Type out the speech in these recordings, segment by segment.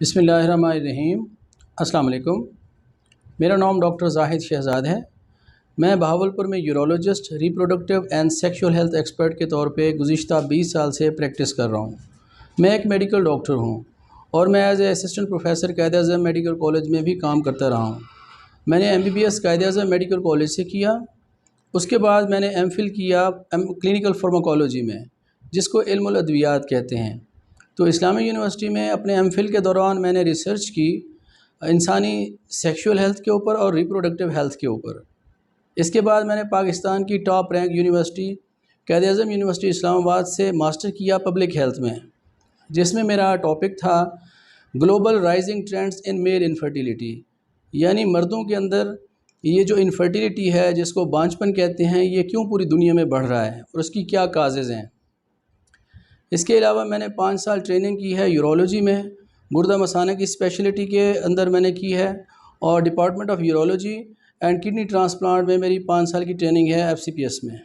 बिस्मिल्लाहिर्रहमानिर्रहीम। अस्सलाम वालेकुम। मेरा नाम डॉक्टर जाहिद शहजाद है। मैं बहावलपुर में urologist, reproductive and sexual health expert के तौर पे गुज़िश्ता 20 साल से प्रैक्टिस कर रहा हूँ। मैं एक मेडिकल डॉक्टर हूँ और मैं as a assistant professor Quaid-e-Azam medical college में भी काम करता रहा हूँ। मैंने MBBS कायद-ए-आज़म मेडिकल कॉलेज से किया। उसके बाद मैंने MPhil किया क्लिनिकल फार्माकोलॉजी में, जिसको इल्मुल अद्वियात कहते हैं। तो इस्लामी यूनिवर्सिटी में अपने MPhil के दौरान मैंने रिसर्च की इंसानी सेक्सुअल हेल्थ के ऊपर और रिप्रोडक्टिव हेल्थ के ऊपर। इसके बाद मैंने पाकिस्तान की top rank university Quaid-e-Azam university Islamabad से मास्टर किया पब्लिक हेल्थ में, जिसमें मेरा टॉपिक था global rising trends in male infertility, यानी मर्दों के अंदर ये जो इनफर्टिलिटी है, जिसको बांझपन कहते हैं, ये क्यों पूरी दुनिया में बढ़ रहा है और उसकी क्या काजेज़ हैं। इसके अलावा मैंने 5 साल ट्रेनिंग की है यूरोलॉजी में, गुर्दा मसाना की स्पेशलिटी के अंदर मैंने की है, और department of urology and kidney transplant में मेरी 5 साल की ट्रेनिंग है FCPS में।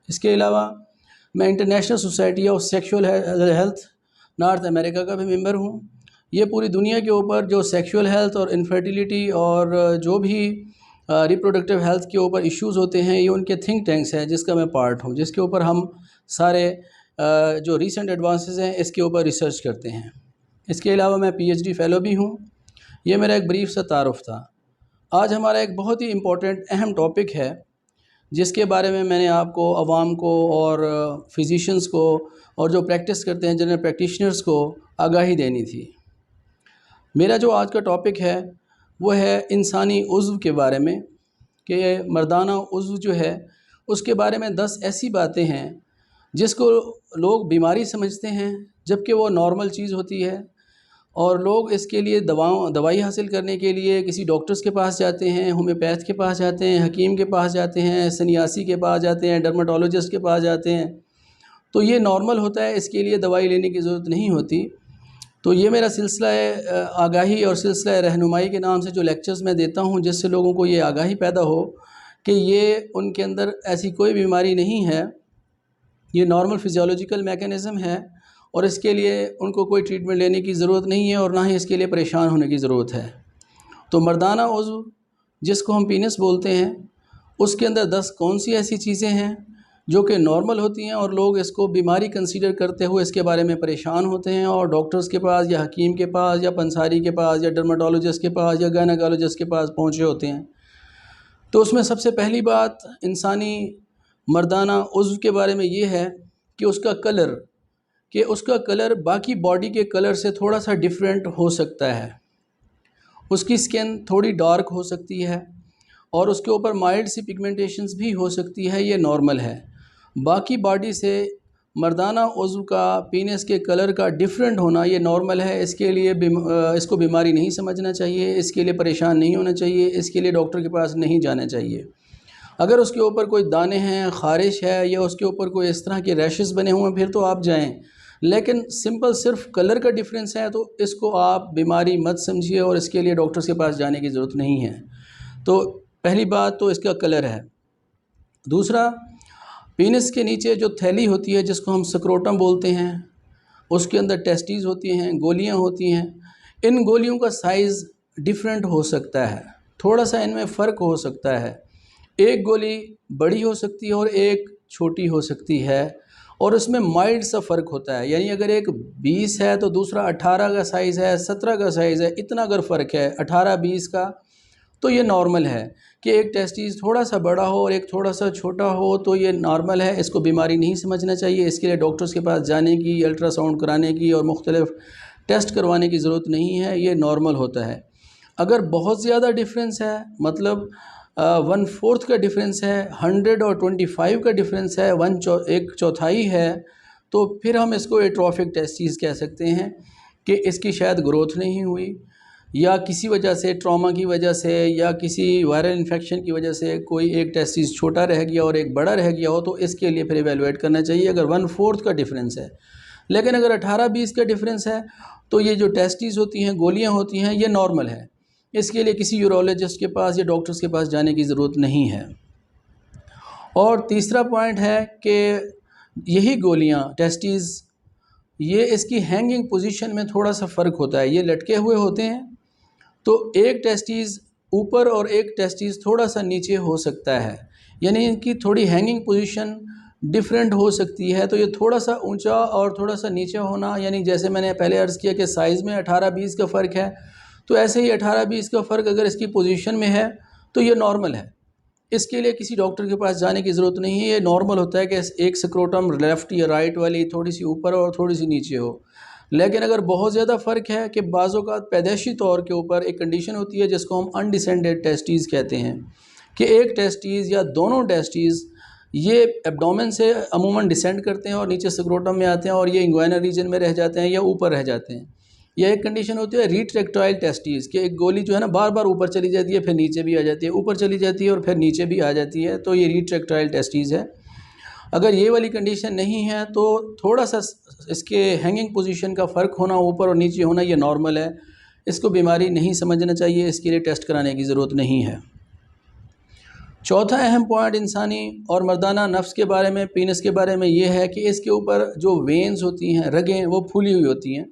इसके अलावा मैं international society of sexual health north America का भी मेंबर हूँ। ये पूरी दुनिया के ऊपर जो सेक्सुअल हेल्थ और इनफर्टिलिटी और जो भी रिप्रोडक्टिव हेल्थ के ऊपर इश्यूज़ होते हैं, ये उनके थिंक टैंक्स हैं, जिसका मैं पार्ट हूँ, जिसके ऊपर हम सारे जो रीसेंट एडवांसेस हैं इसके ऊपर रिसर्च करते हैं। इसके अलावा मैं PhD फ़ेलो भी हूँ। ये मेरा एक ब्रीफ सा तारुफ था। आज हमारा एक बहुत ही इम्पोर्टेंट अहम टॉपिक है, जिसके बारे में मैंने आपको, आवाम को और फिजिशियंस को और जो प्रैक्टिस करते हैं जनरल प्रैक्टिशनर्स को आगाही देनी थी। मेरा जो आज का टॉपिक है वो है इंसानी उज़्व के बारे में, कि मर्दाना उज़्व जो है उसके बारे में 10 ऐसी बातें हैं जिसको लोग बीमारी समझते हैं, जबकि वो नॉर्मल चीज़ होती है। और लोग इसके लिए दवाई हासिल करने के लिए किसी डॉक्टर्स के पास जाते हैं, होम्योपैथ के पास जाते हैं, हकीम के पास जाते हैं, सन्यासी के पास जाते हैं, डर्माटोलॉजिस्ट के पास जाते हैं। तो ये नॉर्मल होता है, इसके लिए दवाई लेने की ज़रूरत नहीं होती। तो ये मेरा सिलसिला है आगाही और सिलसिला रहनुमाई के नाम से जो लेक्चर्स मैं देता हूँ, जिससे लोगों को ये आगाही पैदा हो कि ये उनके अंदर ऐसी कोई बीमारी नहीं है, ये नॉर्मल फिजियोलॉजिकल मैकेनिज़्म है और इसके लिए उनको कोई ट्रीटमेंट लेने की ज़रूरत नहीं है और ना ही इसके लिए परेशान होने की ज़रूरत है। तो मर्दाना उज़्व, जिसको हम पीनस बोलते हैं, उसके अंदर 10 कौन सी ऐसी चीज़ें हैं जो कि नॉर्मल होती हैं और लोग इसको बीमारी कंसीडर करते हुए इसके बारे में परेशान होते हैं और डॉक्टर्स के पास या हकीम के पास या पंसारी के पास या डर्माटोलॉजिस्ट के पास या गायनेकोलॉजिस्ट के पास पहुँचे होते हैं। तो उसमें सबसे पहली बात इंसानी मर्दाना उज़्व के बारे में ये है कि उसका कलर बाकी बॉडी के कलर से थोड़ा सा डिफरेंट हो सकता है। उसकी स्किन थोड़ी डार्क हो सकती है और उसके ऊपर माइल्ड सी पिगमेंटेशंस भी हो सकती है, ये नॉर्मल है। बाकी बॉडी से मर्दाना उज़्व का पीनस के कलर का डिफरेंट होना ये नॉर्मल है। इसके लिए इसको बीमारी नहीं समझना चाहिए, इसके लिए परेशान नहीं होना चाहिए, इसके लिए डॉक्टर के पास नहीं जाना चाहिए। अगर उसके ऊपर कोई दाने हैं, ख़ारिश है या उसके ऊपर कोई इस तरह के रैशेस बने हुए हैं, फिर तो आप जाएं। लेकिन सिंपल सिर्फ कलर का डिफरेंस है तो इसको आप बीमारी मत समझिए और इसके लिए डॉक्टर्स के पास जाने की ज़रूरत नहीं है। तो पहली बात तो इसका कलर है। दूसरा, पीनस के नीचे जो थैली होती है, जिसको हम स्क्रोटम बोलते हैं, उसके अंदर टेस्टीज़ होती हैं, गोलियाँ होती हैं। इन गोलियों का साइज़ डिफरेंट हो सकता है, थोड़ा सा इनमें फ़र्क हो सकता है। एक गोली बड़ी हो सकती है और एक छोटी हो सकती है और उसमें माइल्ड सा फ़र्क होता है। यानी अगर एक 20 है तो दूसरा 18 का साइज़ है, 17 का साइज़ है, इतना अगर फ़र्क है 18-20 का, तो ये नॉर्मल है। कि एक टेस्टिस थोड़ा सा बड़ा हो और एक थोड़ा सा छोटा हो, तो ये नॉर्मल है, इसको बीमारी नहीं समझना चाहिए। इसके लिए डॉक्टर्स के पास जाने की, अल्ट्रासाउंड कराने की और मुख्तलिफ टेस्ट करवाने की ज़रूरत नहीं है, ये नॉर्मल होता है। अगर बहुत ज़्यादा डिफरेंस है, मतलब 1/4 का डिफरेंस है, 100 और 25 का डिफरेंस है, 1/4 है, तो फिर हम इसको एट्रोफिक टेस्टिस कह सकते हैं कि इसकी शायद ग्रोथ नहीं हुई या किसी वजह से, ट्रॉमा की वजह से या किसी वायरल इन्फेक्शन की वजह से कोई एक टेस्टिस छोटा रह गया और एक बड़ा रह गया हो, तो इसके लिए फिर एवेलुएट करना चाहिए अगर 1/4 का डिफरेंस है। लेकिन अगर 18-20 का डिफरेंस है तो ये जो टेस्टिस होती हैं, गोलियां होती हैं, ये नॉर्मल है। इसके लिए किसी यूरोलॉजिस्ट के पास या डॉक्टर्स के पास जाने की ज़रूरत नहीं है। और तीसरा पॉइंट है कि यही गोलियां टेस्टिस ये इसकी हैंगिंग पोजीशन में थोड़ा सा फ़र्क होता है, ये लटके हुए होते हैं, तो एक टेस्टिस ऊपर और एक टेस्टिस थोड़ा सा नीचे हो सकता है, यानी इनकी थोड़ी हैंगिंग पोजीशन डिफरेंट हो सकती है। तो ये थोड़ा सा ऊंचा और थोड़ा सा नीचे होना, यानी जैसे मैंने पहले अर्ज़ किया कि साइज़ में 18-20 का फ़र्क है, तो ऐसे ही 18-20 का फ़र्क अगर इसकी पोजीशन में है तो ये नॉर्मल है। इसके लिए किसी डॉक्टर के पास जाने की ज़रूरत नहीं है। ये नॉर्मल होता है कि एक स्क्रोटम लेफ़्ट या राइट वाली थोड़ी सी ऊपर और थोड़ी सी नीचे हो। लेकिन अगर बहुत ज़्यादा फ़र्क है कि बाज़ औक़ात पैदाइशी तौर के ऊपर एक कंडीशन होती है जिसको हम अनडिसेंडेड टेस्टीज़ कहते हैं, कि एक टेस्टीज़ या दोनों टेस्टीज़ ये एब्डोमेन से अमूमन डिसेंड करते हैं और नीचे स्क्रोटम में आते हैं और ये इंग्वाइनल रीजन में रह जाते हैं या ऊपर रह जाते हैं। यह एक कंडीशन होती है रिट्रैक्टाइल टेस्टीज़, कि एक गोली जो है ना बार बार ऊपर चली जाती है, फिर नीचे भी आ जाती है, ऊपर चली जाती है और फिर नीचे भी आ जाती है, तो ये रिट्रैक्टाइल टेस्टीज़ है। अगर ये वाली कंडीशन नहीं है तो थोड़ा सा इसके हैंगिंग पोजीशन का फ़र्क होना, ऊपर और नीचे होना, ये नॉर्मल है। इसको बीमारी नहीं समझना चाहिए, इसके लिए टेस्ट कराने की ज़रूरत नहीं है। चौथा अहम पॉइंट इंसानी और मर्दाना नफ्स के बारे में, पीनस के बारे में ये है कि इसके ऊपर जो वेन्स होती हैं, रगें, वो फूली हुई होती हैं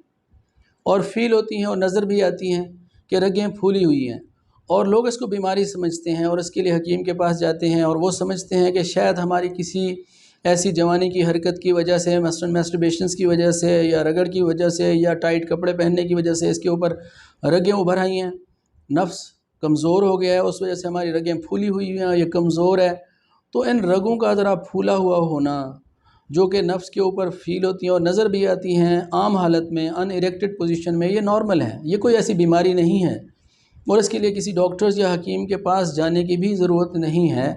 और फील होती हैं और नज़र भी आती हैं कि रगें फूली हुई हैं, और लोग इसको बीमारी समझते हैं और इसके लिए हकीम के पास जाते हैं और वो समझते हैं कि शायद हमारी किसी ऐसी जवानी की हरकत की वजह से, मसलन मैस्टरबेशंस की वजह से या रगड़ की वजह से या टाइट कपड़े पहनने की वजह से इसके ऊपर रगें उभर आई हैं, नफ्स कमज़ोर हो गया है, उस वजह से हमारी रगें फूली हुई हैं, ये कमज़ोर है। तो इन रगों का ज़रा फूला हुआ होना जो कि नफ्स के ऊपर फील होती हैं और नज़र भी आती हैं आम हालत में अनइरेक्टेड पोजीशन में, ये नॉर्मल है, ये कोई ऐसी बीमारी नहीं है और इसके लिए किसी डॉक्टर्स या हकीम के पास जाने की भी ज़रूरत नहीं है,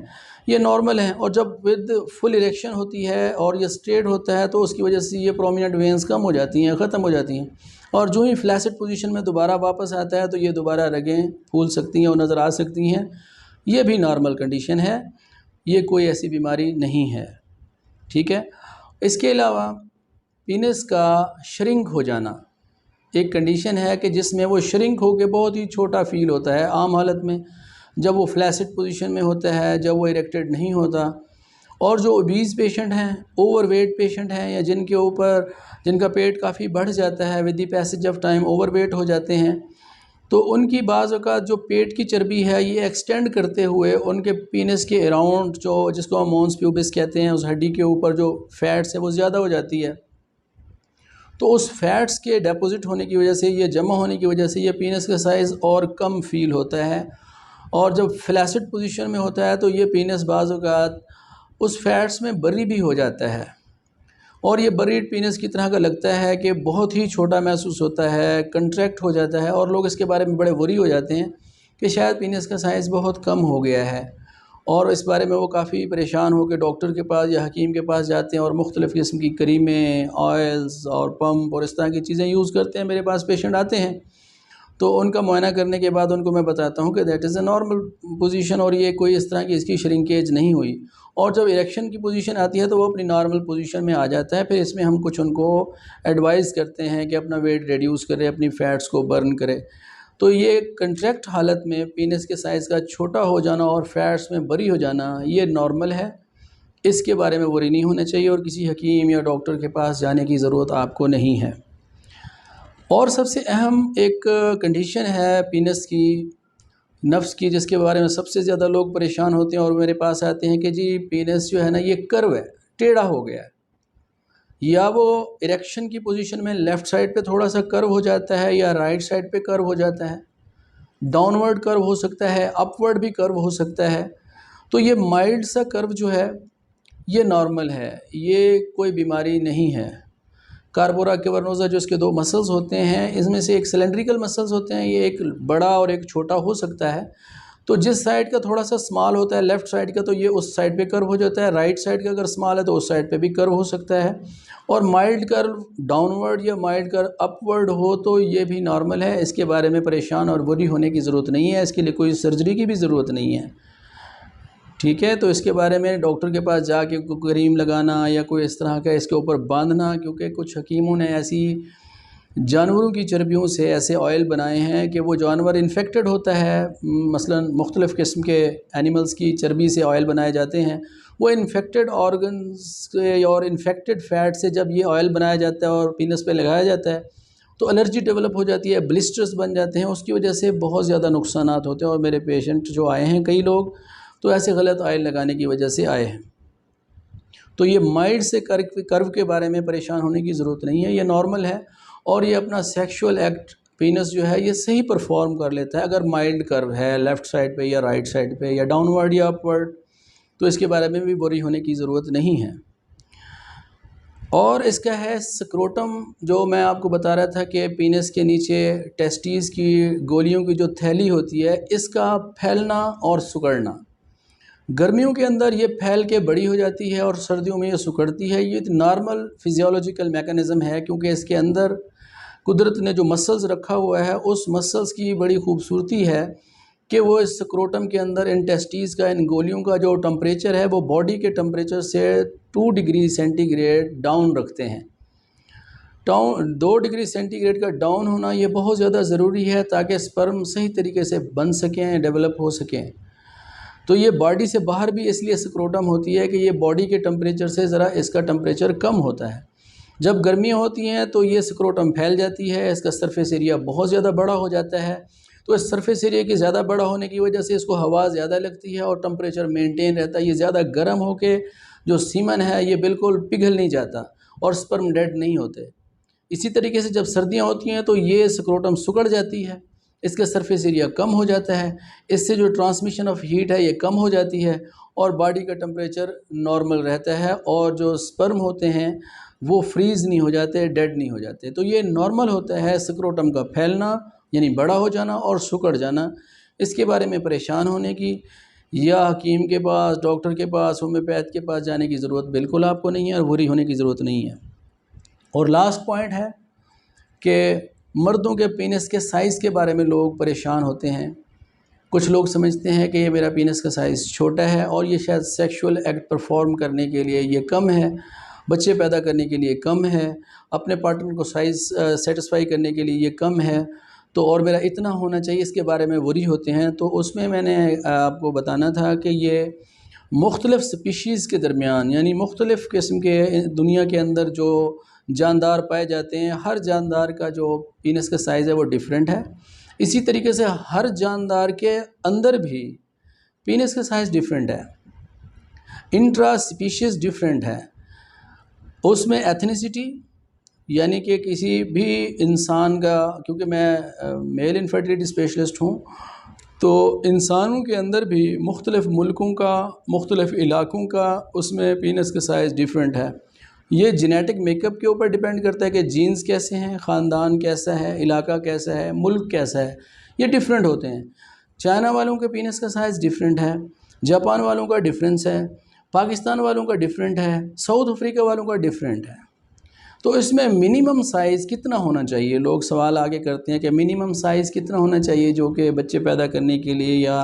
ये नॉर्मल है। और जब विद फुल इरेक्शन होती है और ये स्ट्रेट होता है तो उसकी वजह से ये प्रोमिनेंट वेन्स कम हो जाती हैं, ख़त्म हो जाती हैं, और जो ही फ्लैसिड पोजीशन में दोबारा वापस आता है तो ये दोबारा रगें फूल सकती हैं और नज़र आ सकती हैं। ये भी नॉर्मल कंडीशन है, ये कोई ऐसी बीमारी नहीं है, ठीक है। इसके अलावा पीनस का श्रिंक हो जाना एक कंडीशन है कि जिसमें वो श्रिंक होकर बहुत ही छोटा फील होता है आम हालत में, जब वो फ्लैसिड पोजीशन में होता है, जब वो इरेक्टेड नहीं होता। और जो ओबीज़ पेशेंट हैं, ओवरवेट पेशेंट हैं, या जिनका पेट काफ़ी बढ़ जाता है, with the passage of time overweight हो जाते हैं, तो उनकी बाज़ औक़ात जो पेट की चर्बी है ये एक्सटेंड करते हुए उनके पीनस के अराउंड, जो जिसको हम मोन्स प्यूबिस कहते हैं, उस हड्डी के ऊपर जो फैट्स है वो ज़्यादा हो जाती है। तो उस फैट्स के डिपॉजिट होने की वजह से, ये जमा होने की वजह से ये पीनस का साइज़ और कम फील होता है, और जब फ्लैसिड पोजीशन में होता है तो ये पीनस बाज़ औक़ात उस फैट्स में बरी भी हो जाता है और ये बरीड पीनस की तरह का लगता है कि बहुत ही छोटा महसूस होता है, कंट्रैक्ट हो जाता है, और लोग इसके बारे में बड़े वरी हो जाते हैं कि शायद पीनस का साइज़ बहुत कम हो गया है, और इस बारे में वो काफ़ी परेशान हो के डॉक्टर के पास या हकीम के पास जाते हैं और मुख्तलिफ़ किस्म की क्रीमें, ऑयल्स और पम्प और इस तरह की चीज़ें यूज़ करते हैं। मेरे पास पेशेंट आते हैं तो उनका मुआयना करने के बाद उनको मैं बताता हूँ कि that is a normal position और ये कोई इस तरह की इसकी श्रिंकेज नहीं हुई, और जब इरेक्शन की पोजीशन आती है तो वो अपनी नॉर्मल पोजीशन में आ जाता है। फिर इसमें हम कुछ उनको एडवाइस करते हैं कि अपना वेट रिड्यूस करे, अपनी फ़ैट्स को बर्न करे। तो ये कंट्रैक्ट हालत में पीनस के साइज़ का छोटा हो जाना और फैट्स में बरी हो जाना ये नॉर्मल है, इसके बारे में वरी नहीं होना चाहिए और किसी हकीम या डॉक्टर के पास जाने की ज़रूरत आपको नहीं है। और सबसे अहम एक कंडीशन है पीनस की, नफ्स की, जिसके बारे में सबसे ज़्यादा लोग परेशान होते हैं और मेरे पास आते हैं कि जी पीनस जो है ना ये कर्व है, टेढ़ा हो गया है, या वो इरेक्शन की पोजीशन में लेफ़्ट साइड पे थोड़ा सा कर्व हो जाता है या राइट साइड पे कर्व हो जाता है, डाउनवर्ड कर्व हो सकता है, अपवर्ड भी कर्व हो सकता है। तो ये माइल्ड सा कर्व जो है ये नॉर्मल है, ये कोई बीमारी नहीं है। कार्बोरा कैवर्नोसा जो इसके दो मसल्स होते हैं, इसमें से एक सिलेंड्रिकल मसल्स होते हैं, ये एक बड़ा और एक छोटा हो सकता है। तो जिस साइड का थोड़ा सा स्मॉल होता है लेफ़्ट साइड का, तो ये उस साइड पे कर्व हो जाता है, राइट साइड का अगर स्मॉल है तो उस साइड पे भी कर्व हो सकता है। और माइल्ड कर्व डाउनवर्ड या माइल्ड कर्व अपवर्ड हो तो ये भी नॉर्मल है, इसके बारे में परेशान और वरी होने की ज़रूरत नहीं है, इसके लिए कोई सर्जरी की भी ज़रूरत नहीं है, ठीक है। तो इसके बारे में डॉक्टर के पास जाके क्रीम लगाना या कोई इस तरह का इसके ऊपर बांधना, क्योंकि कुछ हकीमों ने ऐसी जानवरों की चर्बियों से ऐसे ऑयल बनाए हैं कि वो जानवर इन्फेक्टेड होता है, मसलन मुख्तलिफ़ किस्म के एनिमल्स की चर्बी से ऑयल बनाए जाते हैं। वो इन्फेक्टेड ऑर्गन्स से और इन्फेक्टेड फ़ैट से जब ये ऑयल बनाया जाता है और पीनस पे लगाया जाता है तो एलर्जी डेवलप हो जाती है, ब्लिस्टर्स बन जाते हैं, उसकी वजह से बहुत ज़्यादा नुकसानात होते हैं। और मेरे पेशेंट जो आए हैं कई लोग तो ऐसे गलत ऑयल लगाने की वजह से आए हैं। तो ये माइल्ड से कर्व के बारे में परेशान होने की ज़रूरत नहीं है, ये नॉर्मल है और ये अपना सेक्सुअल एक्ट पीनस जो है ये सही परफॉर्म कर लेता है। अगर माइल्ड कर्व है लेफ़्ट साइड पे या राइट साइड पे या डाउनवर्ड या अपवर्ड, तो इसके बारे में भी वरी होने की ज़रूरत नहीं है। और इसका है स्क्रोटम, जो मैं आपको बता रहा था कि पीनस के नीचे टेस्टीज़ की गोलियों की जो थैली होती है, इसका फैलना और सिकुड़ना। गर्मियों के अंदर ये फैल के बड़ी हो जाती है और सर्दियों में ये सिकुड़ती है। ये नॉर्मल फिजियोलॉजिकल मैकेनिज़्म है, क्योंकि इसके अंदर कुदरत ने जो मसल्स रखा हुआ है उस मसल्स की बड़ी खूबसूरती है कि वो इस स्क्रोटम के अंदर इन टेस्टीज़ का, इन गोलियों का जो टेम्परेचर है वो बॉडी के टेम्परेचर से 2 डिग्री सेंटीग्रेड डाउन रखते हैं। 2 डिग्री सेंटीग्रेड का डाउन होना ये बहुत ज़्यादा ज़रूरी है ताकि स्पर्म सही तरीके से बन सकें, डेवलप हो सकें। तो ये बॉडी से बाहर भी इसलिए स्क्रोटम होती है कि ये बॉडी के टेम्परेचर से ज़रा इसका टेम्परेचर कम होता है। जब गर्मियाँ होती हैं तो ये स्क्रोटम फैल जाती है, इसका सरफेस एरिया बहुत ज़्यादा बड़ा हो जाता है। तो इस सरफेस एरिया के ज़्यादा बड़ा होने की वजह से इसको हवा ज़्यादा लगती है और टेम्परेचर मेंटेन रहता है। ये ज़्यादा गर्म होके जो सीमन है ये बिल्कुल पिघल नहीं जाता और स्पर्म डेड नहीं होते। इसी तरीके से जब सर्दियाँ होती हैं तो ये स्क्रोटम सिकुड़ जाती है, इसका सरफेस एरिया कम हो जाता है, इससे जो ट्रांसमिशन ऑफ हीट है ये कम हो जाती है और बॉडी का टेम्परेचर नॉर्मल रहता है और जो स्पर्म होते हैं वो फ्रीज़ नहीं हो जाते, डेड नहीं हो जाते। तो ये नॉर्मल होता है स्क्रोटम का फैलना, यानी बड़ा हो जाना और सिकुड़ जाना। इसके बारे में परेशान होने की या हकीम के पास, डॉक्टर के पास, होम्योपैथ के पास जाने की ज़रूरत बिल्कुल आपको नहीं है और वरी होने की ज़रूरत नहीं है। और लास्ट पॉइंट है कि मर्दों के पीनस के साइज़ के बारे में लोग परेशान होते हैं। कुछ लोग समझते हैं कि ये मेरा पीनस का साइज़ छोटा है और ये शायद सेक्सुअल एक्ट परफॉर्म करने के लिए ये कम है, बच्चे पैदा करने के लिए कम है, अपने पार्टनर को साइज़ सेटिस्फाई करने के लिए ये कम है, तो और मेरा इतना होना चाहिए, इसके बारे में वरी होते हैं। तो उसमें मैंने आपको बताना था कि ये मुख्तलिफ़ स्पीशीज़ के दरमियान, यानी मुख्तलिफ़ किस्म के दुनिया के अंदर जो जानदार पाए जाते हैं, हर जानदार का जो पीनस का साइज़ है वो डिफरेंट है। इसी तरीके से हर जानदार के अंदर भी पीनस का साइज़ डिफरेंट है, इंट्रा स्पीशीज़ डिफरेंट है। उसमें एथनिसिटी, यानी कि किसी भी इंसान का, क्योंकि मैं मेल इनफर्टिलिटी स्पेशलिस्ट हूँ, तो इंसानों के अंदर भी मुख्तलिफ़ मुल्कों का, मुख्तलिफ़ इलाक़ों का उसमें पीनस का साइज़ डिफरेंट है। ये जेनेटिक मेकअप के ऊपर डिपेंड करता है कि जीन्स कैसे हैं, ख़ानदान कैसा है, इलाका कैसा है, मुल्क कैसा है, ये डिफरेंट होते हैं। चाइना वालों के पीनस का साइज़ डिफरेंट है, जापान वालों का डिफरेंस है, पाकिस्तान वालों का डिफरेंट है, साउथ अफ्रीका वालों का डिफरेंट है। तो इसमें मिनिमम साइज़ कितना होना चाहिए, लोग सवाल आगे करते हैं कि मिनिमम साइज़ कितना होना चाहिए जो कि बच्चे पैदा करने के लिए या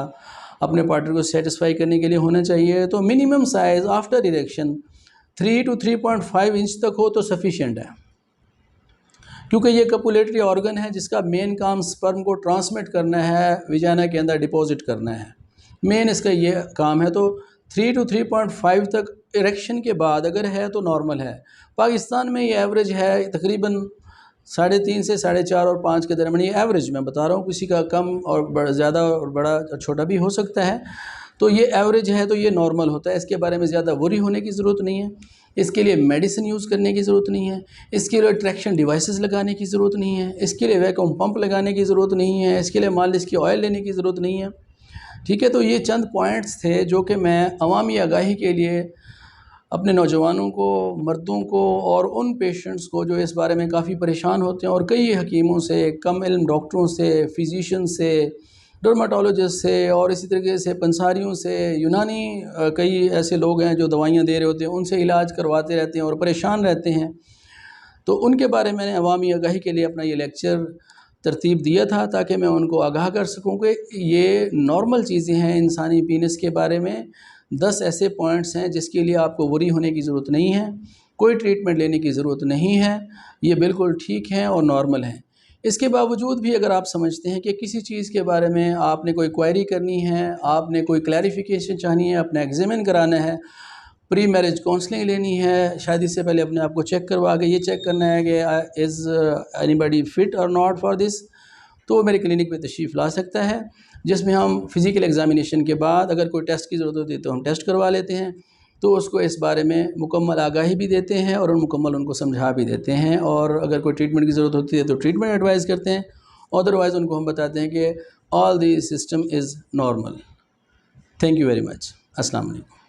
अपने पार्टनर को सेटिस्फाई करने के लिए होना चाहिए। तो minimum size after erection 3 to 3.5 inch तक हो तो सफिशिएंट है, क्योंकि ये कपुलेटरी ऑर्गन है जिसका मेन काम स्पर्म को ट्रांसमिट करना है, विजाना के अंदर डिपॉजिट करना है, मेन इसका ये काम है। तो 3 to 3.5 तक इरेक्शन के बाद अगर है तो नॉर्मल है। पाकिस्तान में ये एवरेज है तकरीबन 3.5 से 4.5 और 5 के दरमियान, ये एवरेज मैं बता रहा हूँ, किसी का कम और ज़्यादा और बड़ा छोटा भी हो सकता है। तो ये एवरेज है तो ये नॉर्मल होता है, इसके बारे में ज़्यादा वरी होने की ज़रूरत नहीं है। इसके लिए मेडिसिन यूज़ करने की ज़रूरत नहीं है, इसके लिए ट्रैक्शन डिवाइसेस लगाने की ज़रूरत नहीं है, इसके लिए वैक्यूम पंप लगाने की ज़रूरत नहीं है, इसके लिए मालिश की ऑयल लेने की ज़रूरत नहीं है। ठीक है, तो ये चंद पॉइंट्स थे जो कि मैं अवामी आगाही के लिए अपने नौजवानों को, मर्दों को और उन पेशेंट्स को जो इस बारे में काफ़ी परेशान होते हैं और कई हकीमों से, कम इल्म डॉक्टरों से, फिजिशियन से, डर्माटोलॉजिस्ट से और इसी तरीके से पंसारियों से, यूनानी कई ऐसे लोग हैं जो दवाइयाँ दे रहे होते हैं, उनसे इलाज करवाते रहते हैं और परेशान रहते हैं। तो उनके बारे में मैंने अवामी आगाही के लिए अपना ये लेक्चर तरतीब दिया था ताकि मैं उनको आगाह कर सकूं कि ये नॉर्मल चीज़ें हैं। इंसानी पीनस के बारे में 10 ऐसे पॉइंट्स हैं जिसके लिए आपको वरी होने की ज़रूरत नहीं है। कोई ट्रीटमेंट लेने की ज़रूरत नहीं है, ये बिल्कुल ठीक है और नॉर्मल है। इसके बावजूद भी अगर आप समझते हैं कि किसी चीज़ के बारे में आपने कोई क्वेरी करनी है, आपने कोई क्लैरिफिकेशन चाहनी है, अपना एग्ज़ामिन कराना है, प्री मैरिज काउंसलिंग लेनी है, शादी से पहले अपने आप को चेक करवा के ये चेक करना है कि इज़ एनीबॉडी फिट और नॉट फॉर दिस, तो मेरे क्लिनिक पे तशरीफ़ ला सकता है, जिसमें हम फ़िज़िकल एग्ज़ामिनेशन के बाद अगर कोई टेस्ट की ज़रूरत होती है तो हम टेस्ट करवा लेते हैं, तो उसको इस बारे में मुकम्मल आगाही भी देते हैं और मुकम्मल उनको समझा भी देते हैं, और अगर कोई ट्रीटमेंट की ज़रूरत होती है तो ट्रीटमेंट एडवाइस करते हैं, अदरवाइज़ उनको हम बताते हैं कि all this system is normal. Thank you very much. अस्सलाम वालेकुम।